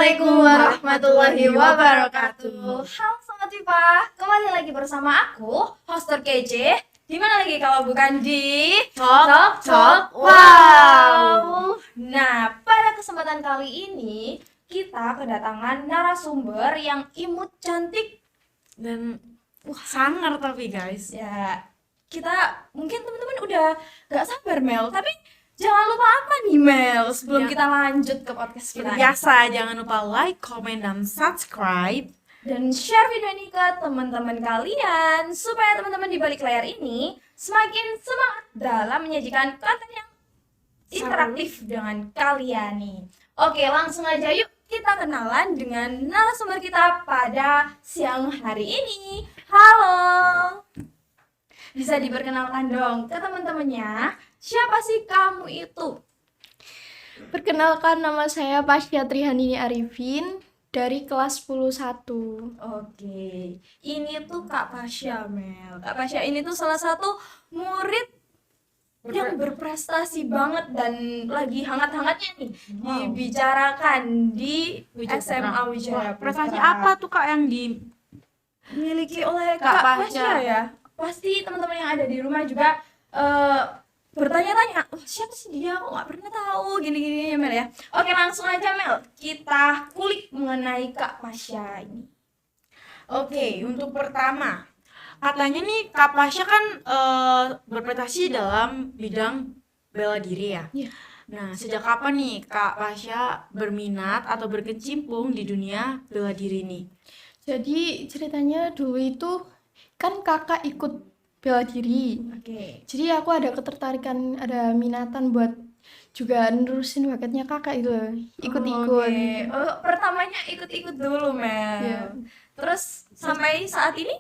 Assalamualaikum warahmatullahi wabarakatuh. Halo Sobat Viva, kembali lagi bersama aku, host terkece. Di mana lagi kalau bukan di Talk Wow. Nah, pada kesempatan kali ini kita kedatangan narasumber yang imut, cantik dan sangar tapi guys. Ya, kita mungkin teman-teman udah gak sabar Mel, tapi jangan lupa apa nih Mel sebelum kita lanjut ke podcast kita. Biasa, jangan lupa like, comment, dan subscribe. Dan share video ini ke teman-teman kalian supaya teman-teman di balik layar ini semakin semangat dalam menyajikan konten yang interaktif dengan kalian nih. Oke, langsung aja yuk kita kenalan dengan narasumber kita pada siang hari ini. Halo. Bisa diperkenalkan dong ke teman-temannya. Siapa sih kamu itu? Perkenalkan, nama saya Pasya Trihandini Arifin dari kelas 11. Oke, ini tuh Kak Pasya, Mel. Kak Pasya ini tuh salah satu murid yang berprestasi banget dan lagi hangat-hangatnya nih dibicarakan di SMA Wijaya Putra. Prestasi apa tuh Kak yang dimiliki oleh Kak Pasya ya? Pasti teman-teman yang ada di rumah juga bertanya-tanya, siapa sih dia? Kok nggak pernah tahu gini-gini ya Mel ya. Oke, langsung aja Mel, kita kulik mengenai Kak Pasya ini. Oke, untuk pertama, katanya nih Kak Pasya kan berprestasi dalam bidang bela diri ya. Iya. Nah, sejak kapan nih Kak Pasya berminat atau berkecimpung di dunia bela diri nih? Jadi ceritanya dulu itu kan kakak ikut bela diri. Oke. Jadi aku ada ketertarikan, ada minatan buat juga nerusin bakatnya kakak itu, ikut-ikut. Oke. Pertamanya ikut-ikut dulu Mel. Iya. Terus sampai saat ini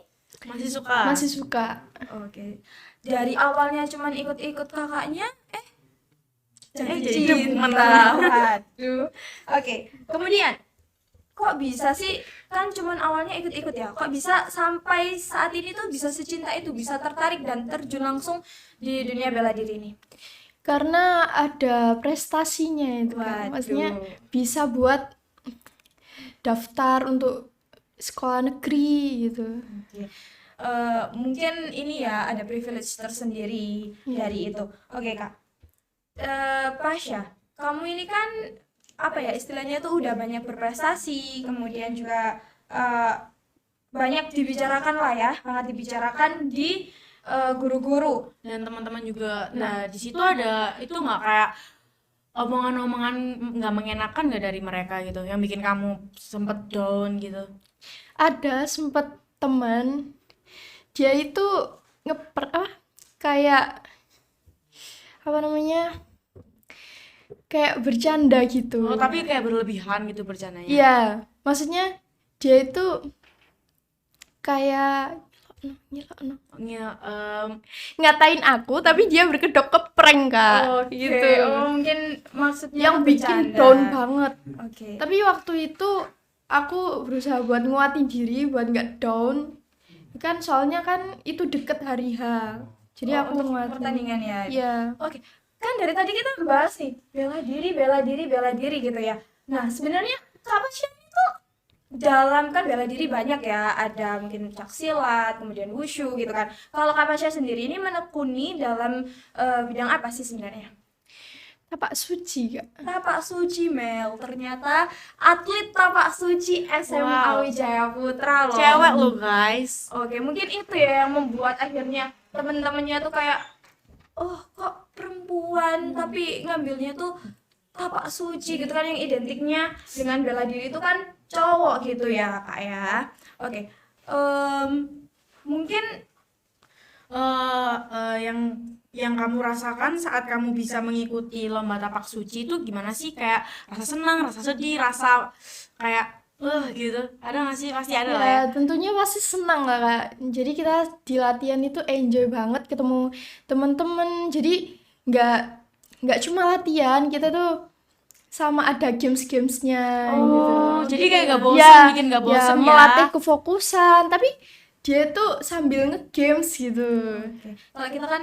Masih suka? Masih suka. Oke. Dari awalnya cuman ikut-ikut kakaknya, jadi jadi cinta. demen. Waduh. Oke. Kemudian, kok bisa sih? Kan cuman awalnya ikut-ikut ya. Kok bisa sampai saat ini tuh bisa secinta itu, bisa tertarik dan terjun langsung di dunia bela diri ini? Karena ada prestasinya itu kan. Waduh. Maksudnya bisa buat daftar untuk sekolah negeri gitu. Oke. Mungkin ini ya ada privilege tersendiri dari itu. Oke Kak. Pasya, kamu ini kan apa ya istilahnya tuh udah banyak berprestasi, kemudian juga banyak dibicarakan lah ya, hangat dibicarakan di guru-guru. Dan teman-teman juga. Nah, di situ ada itu nggak kayak omongan-omongan nggak mengenakan nggak dari mereka gitu, yang bikin kamu sempet down gitu? Ada sempet teman, dia itu kayak apa namanya, kayak bercanda gitu. Oh, tapi kayak berlebihan gitu bercandanya. Iya, maksudnya dia itu kayak ngatain aku, tapi dia berkedok ke prank Kak. Oke. Gitu. Mungkin maksudnya Yang bikin bercanda. down banget. Oke. Tapi waktu itu aku berusaha buat nguatin diri buat nggak down. Kan soalnya kan itu deket hari H. Jadi aku untuk nguatin. pertandingan ya. Iya. Oke, kan dari tadi kita bahas nih bela diri gitu ya. Nah, sebenarnya Kak Pasya itu dalam kan bela diri banyak ya, ada mungkin caksilat, kemudian wushu gitu kan. Kalau Kak Pasya sendiri ini menekuni dalam bidang apa sih sebenarnya? Tapak suci Kak. Tapak suci Mel, ternyata atlet tapak suci SMA Wow. Wijaya Putra loh. Cewek lo guys. Oke, mungkin itu ya yang membuat akhirnya temen-temennya tuh kayak, oh kok perempuan tapi ngambilnya tuh tapak suci gitu kan, yang identiknya dengan bela diri itu kan cowok gitu ya Kak ya. Oke, mungkin yang kamu rasakan saat kamu bisa mengikuti lomba tapak suci itu gimana sih? Kayak rasa senang, rasa sedih, rasa kayak gitu. Ada nggak sih? Pasti ada lah ya. Ya, tentunya pasti senang lah Kak. Jadi kita di latihan itu enjoy banget ketemu teman-teman. Jadi nggak cuma latihan, kita tuh sama ada games-gamesnya gitu. Jadi kayak gak bosan, Ya, bikin gak ya bosan ya. melatih kefokusan. Tapi dia tuh sambil nge-games gitu. Oke. Kalau kita kan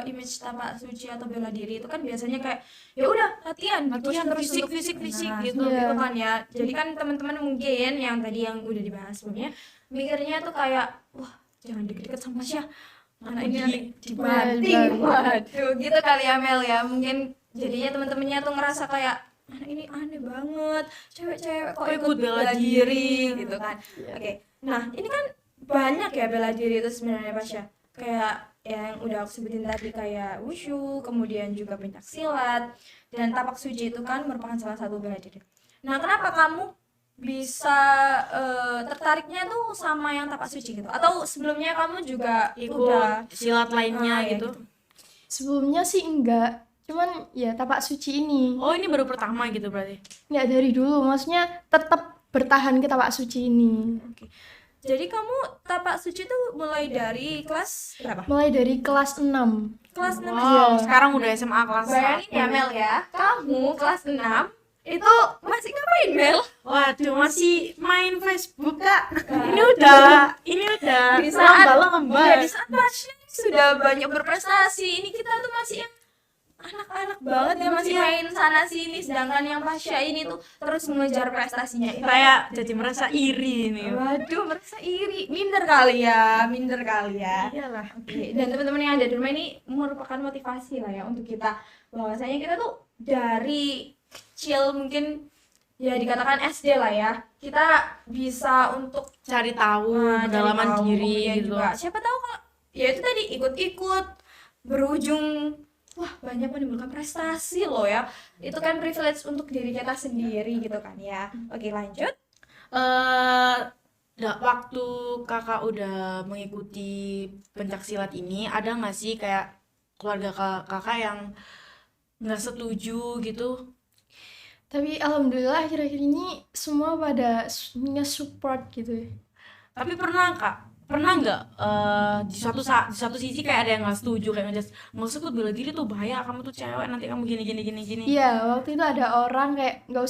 image tapak suci atau bela diri itu kan biasanya kayak ya udah latihan terus fisik, untuk fisik nah, gitu. Iya. gitu kan ya. Jadi kan teman-teman mungkin yang tadi yang udah dibahas sebelumnya mikirnya tuh kayak wah jangan deket-deket sama Tasya karena ini nanti dibanting. Waduh, gitu kali ya Mel ya. Mungkin jadinya teman-temannya tuh ngerasa kayak anak ini aneh banget, cewek-cewek kok ikut bela diri gitu kan. Oke. Nah, ini kan banyak ya bela diri itu sebenarnya Pasya. Kayak yang udah aku sebutin tadi kayak wushu, kemudian juga pencak silat dan tapak suci itu kan merupakan salah satu bela diri. Nah, kenapa kamu bisa tertariknya tuh sama yang tapak suci gitu? Atau sebelumnya kamu juga udah Ikut silat lainnya ya gitu. Sebelumnya sih enggak, cuman ya tapak suci ini. Oh, ini baru pertama gitu berarti. Enggak dari dulu, maksudnya tetap bertahan ke tapak suci ini. Oke. Jadi kamu tapak suci tuh mulai dari kelas berapa? Mulai dari kelas 6. Kelas 6 Wow, sekarang udah SMA kelas Bayangin ya Mel ya, kamu kelas 6 itu masih ngapain Mel? Waduh, masih main Facebook Kak. Ini udah Di saat lomba. ya, di saat Tasya sudah banyak berprestasi, ini kita tuh masih yang anak-anak banget ya masih main sana sini, sedangkan yang Tasya ini tuh terus mengejar prestasinya. Saya jadi merasa iri nih. Waduh, merasa iri, minder kali ya, minder kali ya. Iyalah. Oke, dan teman-teman yang ada di rumah ini merupakan motivasi lah ya untuk kita bahwasanya kita tuh dari kecil mungkin ya dikatakan SD lah ya kita bisa untuk Cari tahu, cari pendalaman tahu, diri kemudian gitu. juga siapa tahu kalau ya itu tadi ikut-ikut berujung wah banyak menimbulkan prestasi loh ya itu kan privilege untuk diri kita sendiri gitu kan ya. Oke lanjut. Waktu kakak udah mengikuti pencak silat ini, ada nggak sih kayak keluarga kakak yang nggak setuju gitu? Tapi alhamdulillah akhir-akhir ini semua pada nge-support gitu. Tapi pernah nggak di di satu sisi kayak ada yang nggak setuju kayak ngejudge nggak usah ikut bela diri tuh bahaya, kamu tuh cewek nanti kamu gini. Iya, waktu itu ada orang kayak nggak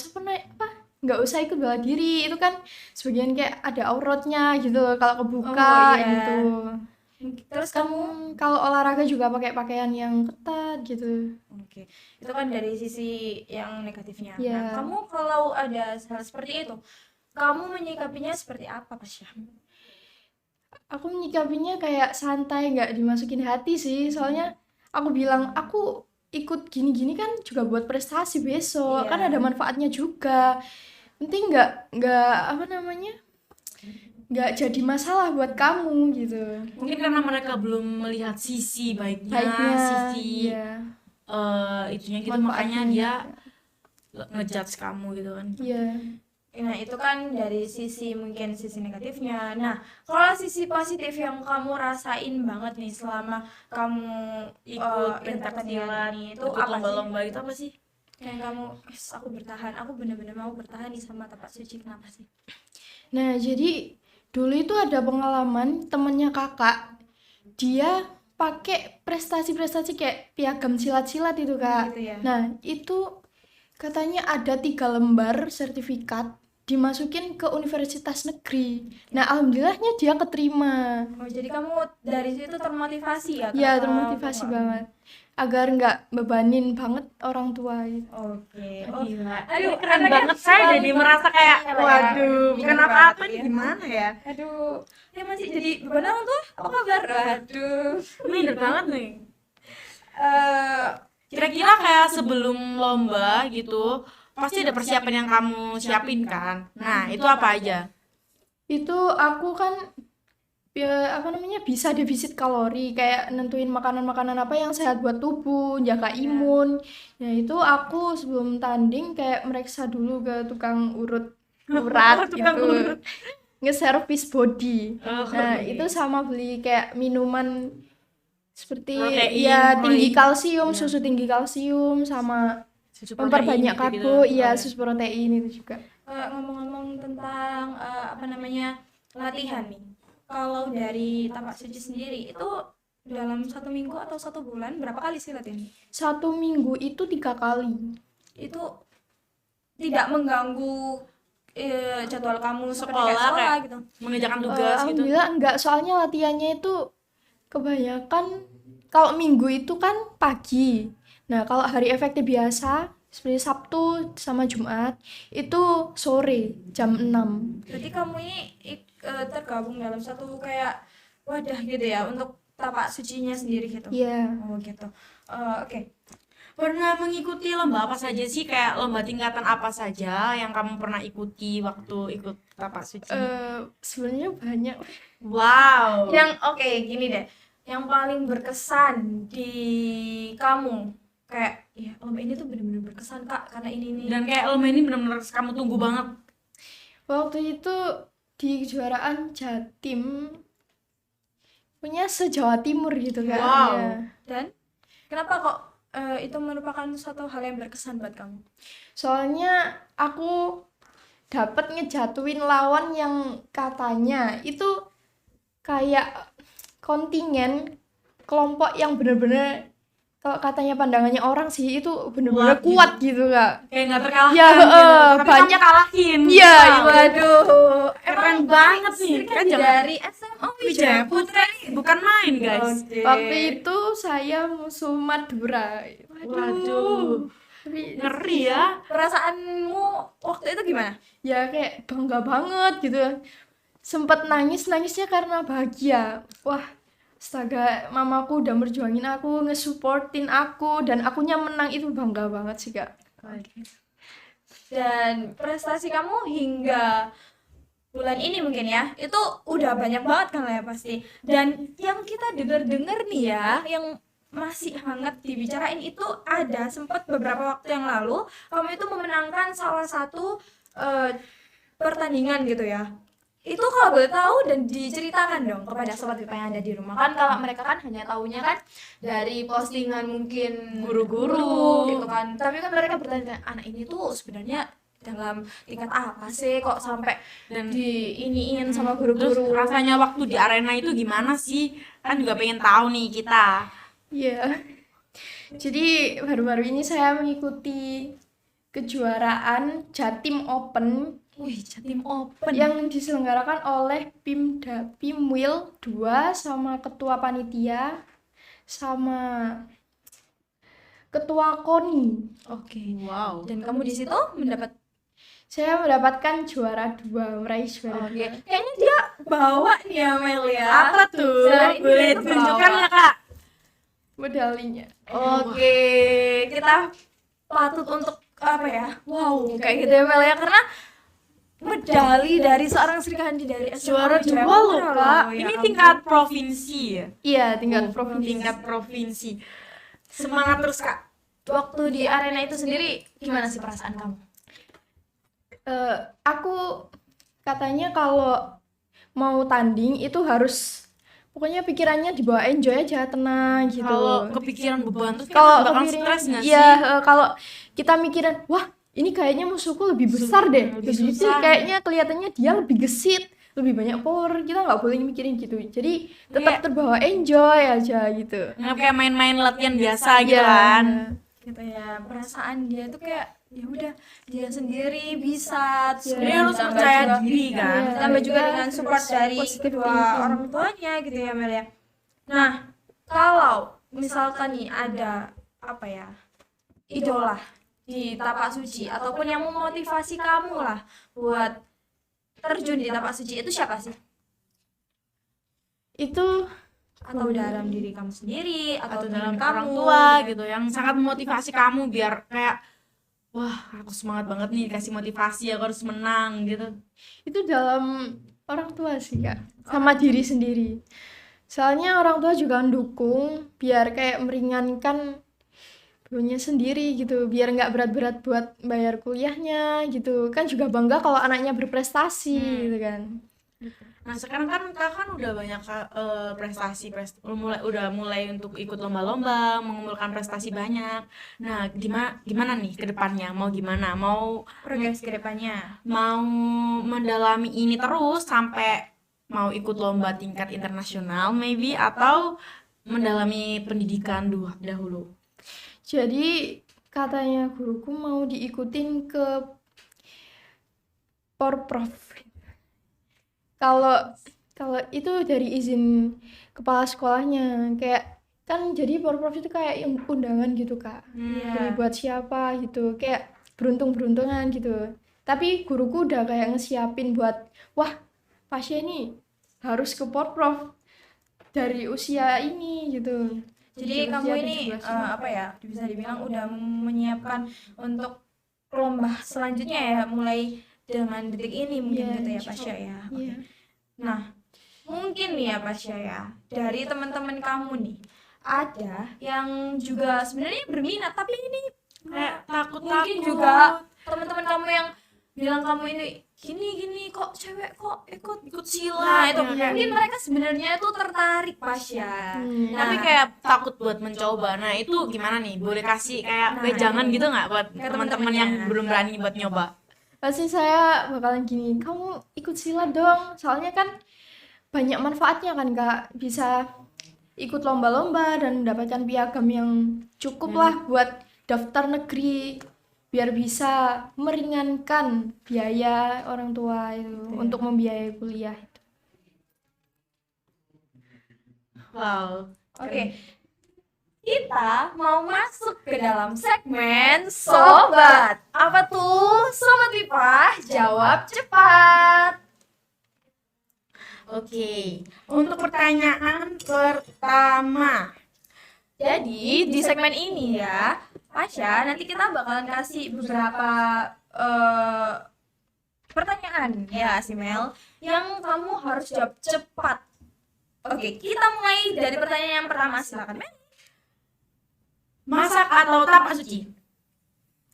usah ikut bela diri, itu kan sebagian kayak ada auratnya gitu kalau kebuka Oh, iya. gitu. Terus Kan kamu kalau olahraga juga pakai pakaian yang ketat gitu. oke itu kan dari sisi yang negatifnya. Iya. Nah kamu kalau ada hal seperti itu kamu menyikapinya seperti apa Pasya? Aku menyikapinya kayak santai, nggak dimasukin hati sih, soalnya aku bilang aku ikut gini-gini kan juga buat prestasi besok, Iya. kan ada manfaatnya juga. Penting nggak jadi masalah buat kamu gitu. Mungkin karena mereka belum melihat sisi baiknya, Baiknya, sisi iya. itunya gitu, makanya Manfaatnya dia juga. ngejudge kamu gitu kan. Iya. Nah itu kan dari sisi mungkin sisi negatifnya. Nah kalau sisi positif yang kamu rasain banget nih selama kamu Ikut pencak pencak silat silat, ini itu ikut apa sih? lomba-lomba itu apa sih? Yang kamu aku bertahan, aku bener-bener mau bertahan nih sama tapak suci kenapa sih? Nah, jadi dulu itu ada pengalaman temennya kakak, dia pakai prestasi-prestasi kayak piagam silat-silat itu kak. Gitu ya. Nah, itu katanya ada 3 lembar sertifikat dimasukin ke universitas negeri. Nah, alhamdulillahnya dia keterima. Oh jadi kamu dari situ termotivasi ya? Ya, kenapa termotivasi kamu nggak- banget. Agar nggak bebanin banget orang tua gitu. Oke. Gila. Aduh, Keren anaknya banget, saya selalu jadi merasa kayak Iya lah ya. waduh, Minder kenapa banget apa nih ya. gimana ya? Aduh, ya masih jadi beban orang tuh. Apa kabar? Waduh. Minder banget nih. Eh, Kira-kira kayak sebelum lomba gitu, pasti ada persiapan yang kamu siapin kan? Nah, itu apa aja? Itu aku kan bisa defisit kalori, kayak nentuin makanan-makanan apa yang sehat buat tubuh, jaga imun. Ya itu aku sebelum tanding kayak meriksa dulu ke tukang urat Tukang gitu, urut. nge-service body. Oh, Nah oke. itu sama beli kayak minuman seperti Protein, ya tinggi protein. kalsium, Iya. susu tinggi kalsium, sama Susu memperbanyak protein gitu-gitu. karbo, iya Oh. susu protein itu juga. ngomong-ngomong tentang latihan nih. Kalau dari tapak suci sendiri itu dalam 1 minggu atau 1 bulan berapa kali sih latihan? 1 minggu itu 3 kali. Itu tidak mengganggu jadwal kamu seperti Sekolah, kayak sekolah kayak gitu? mengerjakan tugas gitu. Alhamdulillah enggak, soalnya latihannya itu kebanyakan kalau minggu itu kan pagi. Nah, kalau hari efektif biasa seperti Sabtu sama Jumat itu sore jam 6. Berarti kamu ini tergabung dalam satu kayak wadah gitu ya untuk tapak sucinya sendiri gitu. Iya. Oh gitu. Oke. Pernah mengikuti lomba apa saja sih? Kayak lomba tingkatan apa saja yang kamu pernah ikuti waktu ikut tapak suci? Sebenarnya banyak. Wow. Yang oke, gini deh. Yang paling berkesan di kamu kayak ya lomba ini tuh bener-bener berkesan Kak karena ini nih. Dan kayak lomba ini benar-benar kamu tunggu banget. Waktu itu di kejuaraan Jatim punya se-Jawa Timur gitu kan. Wow. Ya. Dan kenapa kok itu merupakan suatu hal yang berkesan buat kamu? Soalnya aku dapat ngejatuhin lawan yang katanya itu kayak kontingen kelompok yang bener-bener kalau katanya pandangannya orang sih itu bener-bener Kuat kuat gitu Kak. Kayak nggak terkalahkan Ya, gitu. Tapi banyak- kamu kalahin. Iya, Wow. Waduh, Keren banget nih. Kan Kan jangan dari SMA Wijaya Putra ini bukan main, guys. Oke. Waktu itu saya musuh Madura. Waduh. Tapi Ngeri ya. Perasaanmu waktu itu gimana? ya kayak bangga banget gitu. Sempet nangisnya karena bahagia. Wah, astaga, mamaku udah merjuangin aku, ngesupportin aku, dan akunya menang, itu bangga banget sih Kak. Dan prestasi kamu hingga bulan ini mungkin ya, itu udah banyak banget kan lah ya pasti. Dan yang kita denger nih ya, yang masih hangat dibicarain itu ada sempat beberapa waktu yang lalu kamu itu memenangkan salah satu pertandingan gitu ya. Itu kalau boleh tahu dan diceritakan dong kepada sobat pipa yang ada di rumah, kan kalau mereka kan hanya taunya kan dari postingan mungkin Guru-guru gitu kan, tapi kan mereka bertanya anak ini tuh sebenarnya dalam tingkat apa sih kok sampai Dan diiniin sama terus guru-guru. rasanya waktu di arena itu gimana sih? Kan juga pengen tahu nih kita. Iya. Jadi baru-baru ini saya mengikuti kejuaraan Jatim Open Wih, Jatim Open. yang diselenggarakan oleh Pimwil 2 sama ketua panitia sama ketua KONI. Oke. Wow. Dan kamu di situ Saya mendapatkan juara 2, meraih juara 2. Oke. Kayaknya dia bawa nih ya Mel ya. Apa tuh? Sehari ini Boleh dia tuh tunjukkan bawa. ya, Kak? Medalinya. Oke, kita patut untuk apa ya? Wow, kayak gitu ya Mel ya, karena medali dari seorang Sri Kandi dari SMA Juara Wijaya 2 loh, Putra Kak. ya Ini ampun. tingkat provinsi ya? Iya, tingkat Oh, provinsi. Tingkat provinsi. Semangat terus, Kak. Waktu di arena itu sendiri gimana sih perasaan kamu? Aku katanya kalau mau tanding itu harus pokoknya pikirannya dibawa enjoy aja, tenang gitu. Kalau kepikiran beban terus Kalau kan bakal kepikiran- stres nggak sih? iya, kalau kita mikirin, wah ini kayaknya musuhku lebih besar deh, Lebih gitu, susah. kayaknya kelihatannya dia lebih gesit, lebih banyak power, kita nggak boleh mikirin gitu. Jadi tetap Kayak- terbawa enjoy aja gitu. Nggak kayak main-main latihan biasa gitu Iya. kan. Gitu ya, perasaan dia tuh kayak ya udah dia sendiri bisa, terus Dia harus ditambah percaya juga- diri kan. Iya. ditambah juga Iya, dengan support dari positive kedua thinking. orang tuanya gitu ya Mel ya. Nah, kalau misalkan nih ada apa ya, idola di tapak suci ataupun yang memotivasi kamu lah buat terjun di tapak suci, itu siapa sih? Itu Atau dalam diri kamu sendiri Atau atau dalam kamu orang tua gitu yang sangat memotivasi kamu biar kayak wah aku semangat banget nih, kasih motivasi aku harus menang gitu. itu dalam orang tua sih Kak, sama diri sendiri. Soalnya orang tua juga mendukung biar kayak meringankan punya sendiri gitu, biar nggak berat-berat buat bayar kuliahnya gitu. Kan juga bangga kalau anaknya berprestasi gitu kan. Nah sekarang kan kakak kan udah banyak udah mulai untuk ikut lomba-lomba, mengumpulkan prestasi banyak. Nah gimana nih ke depannya, mau gimana, mau progres ke depannya. mendalami ini terus sampai mau ikut lomba tingkat internasional maybe, atau mendalami pendidikan dahulu. Jadi katanya guruku mau diikutin ke porprov. Kalau kalau itu dari izin kepala sekolahnya, kayak kan jadi porprov itu kayak yang undangan gitu Kak. Jadi buat siapa gitu, kayak beruntung-beruntungan gitu. Tapi guruku udah kayak ngesiapin buat, wah Pasya ini harus ke porprov dari usia ini gitu. Jadi Usia kamu ini 17 ini. apa ya, bisa dibilang udah menyiapkan untuk lomba selanjutnya ya, mulai dengan detik ini mungkin Iya, gitu ya insya Pasya ya. Oke. Iya. Nah, mungkin nih ya Pasya ya, dari teman-teman kamu nih, ada yang juga sebenarnya berminat tapi ini Kayak takut mungkin juga teman-teman kamu yang bilang kamu ini gini kok cewek kok ikut silat. Nah, itu Iya, mungkin mereka sebenarnya tuh tertarik Pasya. tapi kayak takut buat mencoba. Nah itu gimana nih, boleh kasih kayak wejangan gitu nggak buat Ke teman-teman yang belum berani buat nyoba? Pasti saya bakalan gini, kamu ikut silat dong, soalnya kan banyak manfaatnya kan Kak, bisa ikut lomba-lomba dan mendapatkan piagam yang cukup lah buat daftar negeri, biar bisa meringankan biaya orang tua itu untuk membiayai kuliah itu. Wow. Oke. Kita mau masuk ke dalam segmen Sobat. Apa tuh? Sobat Pipa, jawab cepat. Oke, untuk pertanyaan pertama. Jadi di segmen ini ya, Pasya, nanti kita bakalan kasih beberapa pertanyaan ya, Simel, yang kamu harus jawab cepat. Oke, kita mulai dari pertanyaan yang pertama, silakan Mel. Masak atau tapak suci?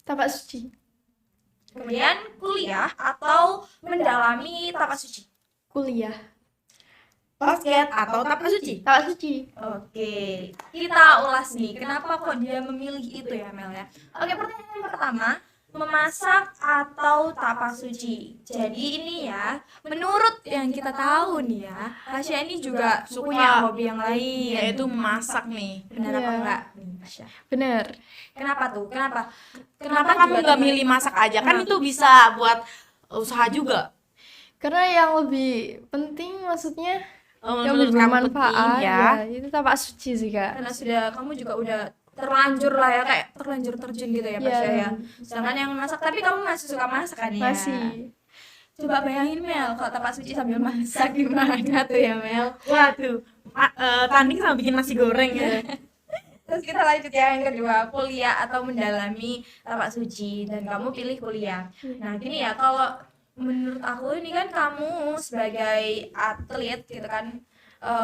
Tapak suci. Kemudian kuliah atau mendalami tapak suci. Kuliah. Basket atau tapak suci? Tapak suci. Oke, kita ulas nih, kenapa kok dia memilih itu ya Mel ya. Oke, pertanyaan yang pertama, memasak atau tapak suci. Jadi ini ya, menurut yang kita tahu nih ya, Pasya ini juga punya hobi yang lain. Yaitu memasak nih. Benar apa Iya. enggak nih Pasya? Bener. Kenapa tuh? Kenapa Kamu nggak milih masak aja? Kan itu bisa buat usaha juga. Karena yang lebih penting maksudnya yang Menurut lebih kamu bermanfaat penting ya itu tapak suci sih Kak. Karena sudah kamu juga udah terlanjur lah ya, kayak terlanjur terjun gitu ya Pasya Iya. ya. Sedangkan yang masak, tapi kamu masih suka masak kan ya? Masih. Coba bayangin Mel, kalau tapak suci sambil masak gimana tuh ya Mel. Waduh, tanding sama bikin nasi goreng ya. Terus kita lanjut ya yang kedua, kuliah atau mendalami tapak suci, dan kamu pilih kuliah. Nah gini ya, kalau menurut aku ini kan kamu sebagai atlet gitu kan,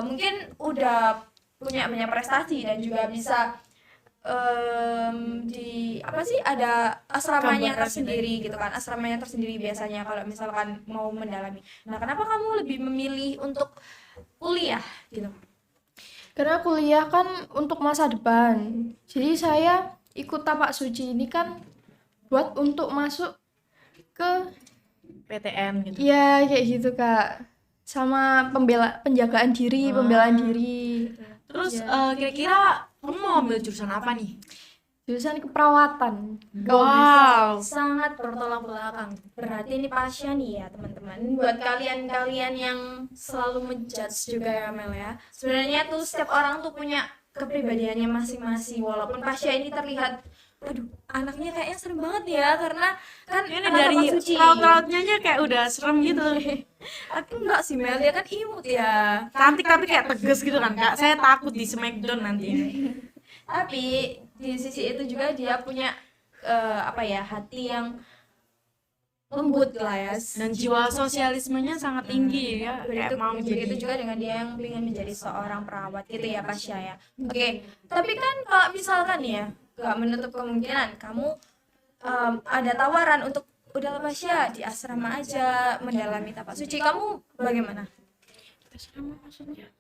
mungkin udah punya banyak prestasi dan juga bisa di apa sih, ada asramanya Gambaran tersendiri gitu kan, asramanya tersendiri biasanya kalau misalkan mau mendalami. Nah kenapa kamu lebih memilih untuk kuliah gitu? Karena kuliah kan untuk masa depan. Jadi saya ikut tapak suci ini kan buat untuk masuk ke PTN gitu. ya kayak gitu Kak. Sama penjagaan diri, pembelaan diri. Terus kira-kira kamu mau ambil jurusan apa nih? Jurusan keperawatan. Wow. Sangat bertolak belakang. Berarti ini Pasya nih ya teman-teman. Buat kalian-kalian yang selalu menjudge juga ya Mel ya. Sebenarnya tuh setiap orang tuh punya kepribadiannya masing-masing. Walaupun Pasya ini terlihat, waduh, anaknya kayaknya serem banget ya, karena kan Ini anak dari tapak suci. raut-rautnya aja kayak udah serem gitu. Aku enggak sih Mel, dia kan imut ya. Cantik tapi kayak tegas gitu kan Kak. Saya takut di Smackdown nanti. Tapi di sisi itu juga dia punya apa ya, hati yang lembut lah ya. Dan jiwa sosialismenya sangat tinggi ya. Kayak mau Begitu jadi. juga dengan dia yang ingin menjadi seorang perawat gitu ya Pasya ya. Oke, tapi kan kalau misalkan ya, nggak menutup kemungkinan kamu ada tawaran untuk udah Pasya di asrama aja mendalami tapak suci, kamu bagaimana? Asrama maksudnya?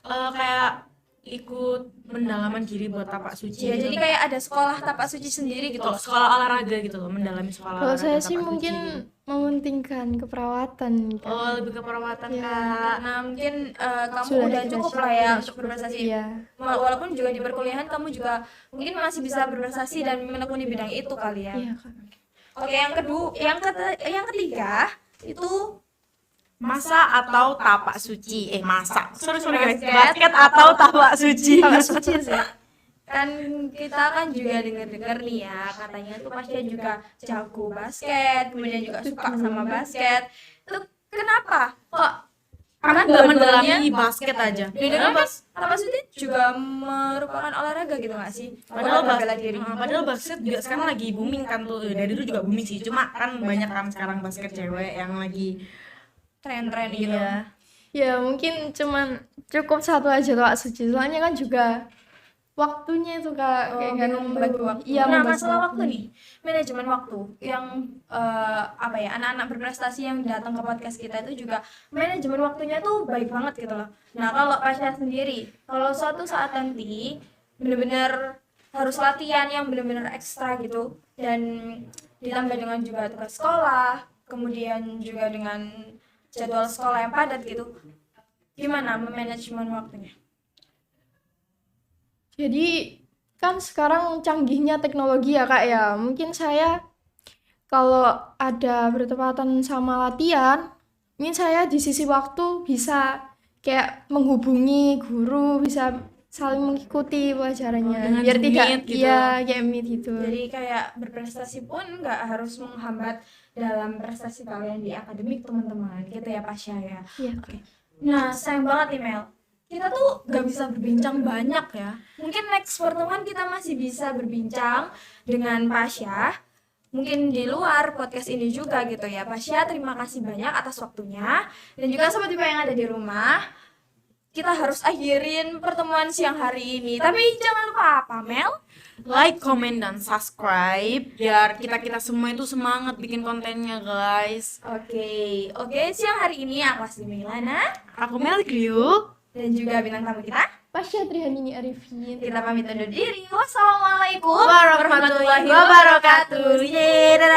Kayak ikut pendalaman diri buat tapak suci. Ya, gitu. jadi kayak ada sekolah tapak suci sendiri gitu Kalau loh. sekolah olahraga gitu loh, mendalami sekolah Kalau olahraga saya tapak sih suci mungkin gitu. mementingkan keperawatan. Kak. Oh, lebih ke perawatan Ya. Kak. Karena mungkin kamu Sudah udah kita cukup lah ya sudah untuk berprestasi. Iya. Walaupun juga di perkuliahan kamu juga mungkin masih bisa berprestasi dan menekuni bidang itu kali ya. Iya Kak. Oke, yang kedua, yang ketiga, itu Masa atau tapak suci? Masa. Sorry guys. Basket. Basket atau tapak suci? Tapak suci sih. kan kita kan juga dengar-dengar nih ya, katanya tuh Pasha juga jago basket, kemudian juga suka sama basket. Itu kenapa kok? Karena Dua-duanya- mendalami basket aja. Dengar kan tapak suci juga merupakan olahraga gitu nggak sih? Padahal Olahraga bela basket, diri. padahal basket juga sekarang lagi booming kan tuh. Dari dulu juga booming sih. Cuma kan banyak kan sekarang basket cewek yang lagi Tren-tren gitu. iya. Ya mungkin cuman cukup satu aja tapak suci. Soalnya kan juga waktunya itu Kak kayak nggak membagi nentu. waktu. Iya, Nah, membagi masalah waktu waktu. nih, manajemen waktu yang apa ya, anak-anak berprestasi yang datang ke podcast kita itu juga manajemen waktunya tuh baik banget gitu loh. Nah, kalau Pasha sendiri, kalau suatu saat nanti bener-bener harus latihan yang bener-bener ekstra gitu dan ditambah dengan juga tugas sekolah, kemudian juga dengan jadwal sekolah yang padat gitu, gimana memanajemen waktunya? Jadi kan sekarang canggihnya teknologi ya Kak ya. Mungkin saya kalau ada bertepatan sama latihan, ini saya di sisi waktu bisa kayak menghubungi guru, bisa saling mengikuti pelajarannya. Dengan Biar Zoom tidak Meet gitu. iya kayak meet gitu. Jadi kayak berprestasi pun nggak harus menghambat dalam prestasi kalian di akademik teman-teman gitu ya Pasha ya. Iya. Oke. Nah sayang banget nih Mel, kita tuh nggak bisa berbincang banyak ya. Mungkin next pertemuan kita masih bisa berbincang dengan Pasha. Mungkin di luar podcast ini juga gitu ya Pasha. Terima kasih banyak atas waktunya. Dan juga sobat Diva yang ada di rumah, kita harus akhirin pertemuan siang hari ini. Tapi jangan lupa apa Mel? Like, comment, dan subscribe biar kita semua itu semangat bikin kontennya guys. Oke, siang hari ini aku Asli Milana Aku Mel Griu. dan juga bintang tamu kita. Pasha Trihanini Arifin. Kita pamit undur diri. Wassalamualaikum Warahmatullahi wabarakatuh. Yeay, dadah.